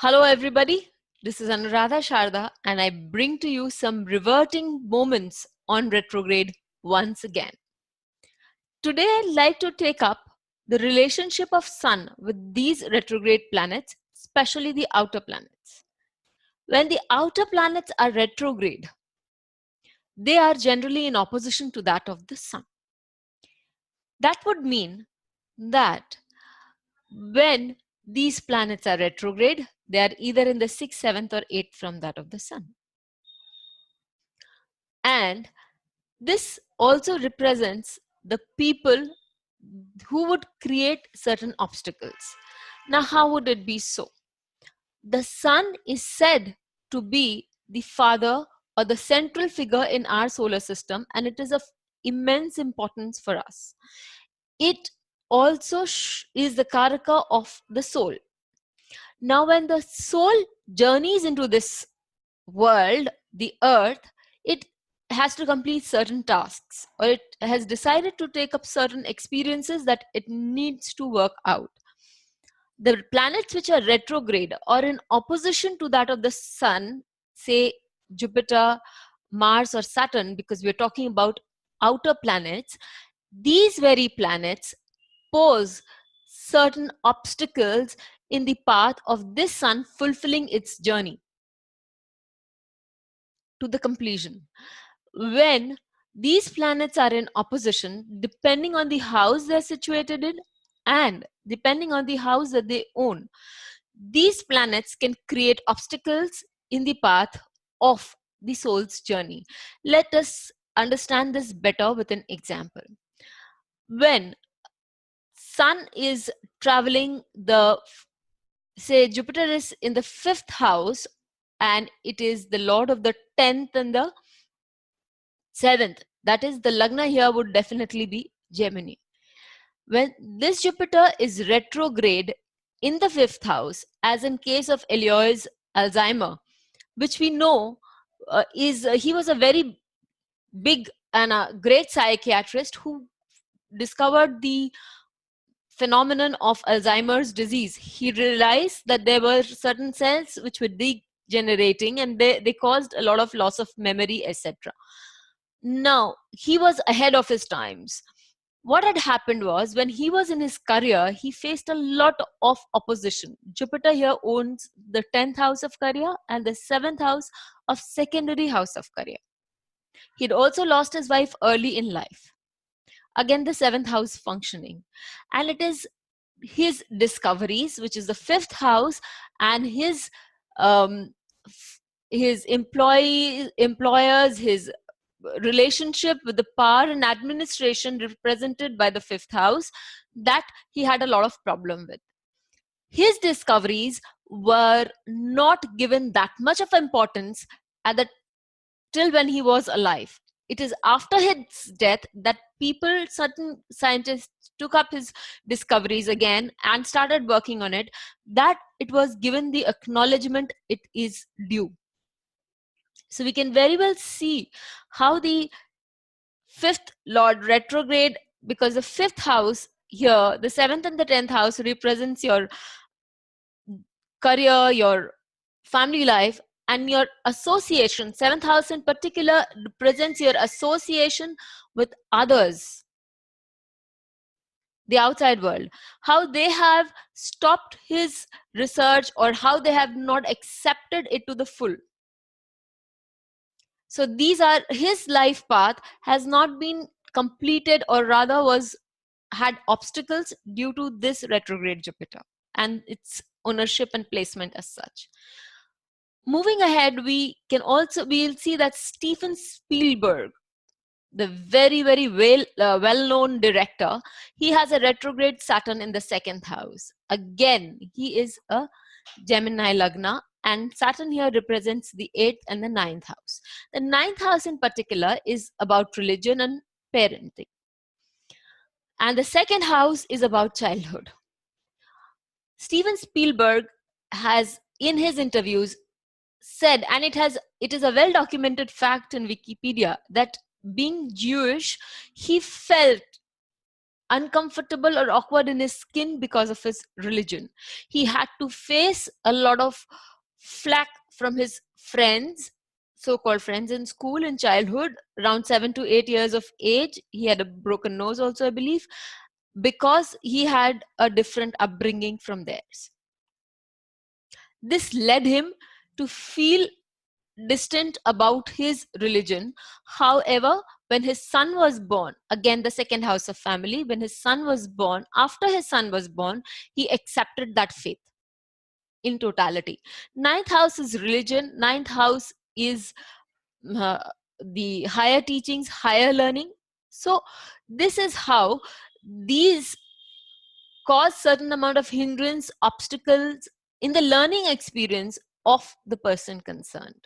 Hello everybody, this is Anuradha Sharda and I bring to you some reverting moments on retrograde once again. Today I'd like to take up the relationship of Sun with these retrograde planets, especially the outer planets. When the outer planets are retrograde, they are generally in opposition to that of the Sun. That would mean that when these planets are retrograde, they are either in the 6th, 7th, or 8th from that of the Sun. And this also represents the people who would create certain obstacles. Now, how would it be so? The Sun is said to be the father or the central figure in our solar system, and it is of immense importance for us. It also is the karaka of the soul. Now, when the soul journeys into this world, the earth, it has to complete certain tasks, or it has decided to take up certain experiences that it needs to work out. The planets which are retrograde or in opposition to that of the Sun, say Jupiter, Mars, or Saturn, because we're talking about outer planets, these very planets pose certain obstacles in the path of this Sun fulfilling its journey to the completion. When these planets are in opposition, depending on the house they're situated in and depending on the house that they own, these planets can create obstacles in the path of the soul's journey. Let us understand this better with an example. When Sun is traveling say Jupiter is in the 5th house and it is the lord of the 10th and the 7th, that is the Lagna here would definitely be Gemini. When this Jupiter is retrograde in the 5th house, as in case of Alois Alzheimer, which we know he was a very big and a great psychiatrist who discovered the phenomenon of Alzheimer's disease. He realized that there were certain cells which were degenerating and they caused a lot of loss of memory, etc. Now, he was ahead of his times. What had happened was when he was in his career, he faced a lot of opposition. Jupiter here owns the 10th house of career and the 7th house of secondary house of career. He'd also lost his wife early in life. Again, the 7th house functioning. And it is his discoveries, which is the 5th house, and his employers, his relationship with the power and administration represented by the 5th house, that he had a lot of problem with. His discoveries were not given that much of importance till when he was alive. It is after his death that certain scientists took up his discoveries again and started working on it, that it was given the acknowledgement it is due. So we can very well see how the 5th Lord retrograde, because the 5th house here, the 7th and the 10th house represents your career, your family life, and your association. 7th house in particular represents your association with others, the outside world, how they have stopped his research or how they have not accepted it to the full. So these are his life path has not been completed, or rather had obstacles due to this retrograde Jupiter and its ownership and placement as such. Moving ahead, we'll see that Steven Spielberg, the very, very well-known director, he has a retrograde Saturn in the 2nd house. Again, he is a Gemini Lagna, and Saturn here represents the 8th and the 9th house. The 9th house in particular is about religion and parenting. And the 2nd house is about childhood. Steven Spielberg has, in his interviews, said, and it is a well-documented fact in Wikipedia, that being Jewish, he felt uncomfortable or awkward in his skin because of his religion. He had to face a lot of flack from his friends, so-called friends in school in childhood, around 7 to 8 years of age. He had a broken nose also, I believe, because he had a different upbringing from theirs. This led him to feel distant about his religion. However, when his son was born, again the second house of family, when his son was born, after his son was born, he accepted that faith in totality. Ninth house is religion. Ninth house is uh, the higher teachings, higher learning. So this is how these cause certain amount of hindrance, obstacles in the learning experience of the person concerned.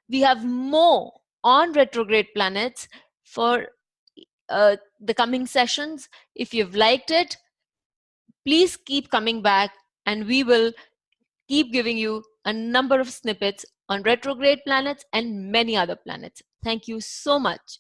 We have more on retrograde planets for the coming sessions. If you've liked it, please keep coming back, and we will keep giving you a number of snippets on retrograde planets and many other planets. Thank you so much.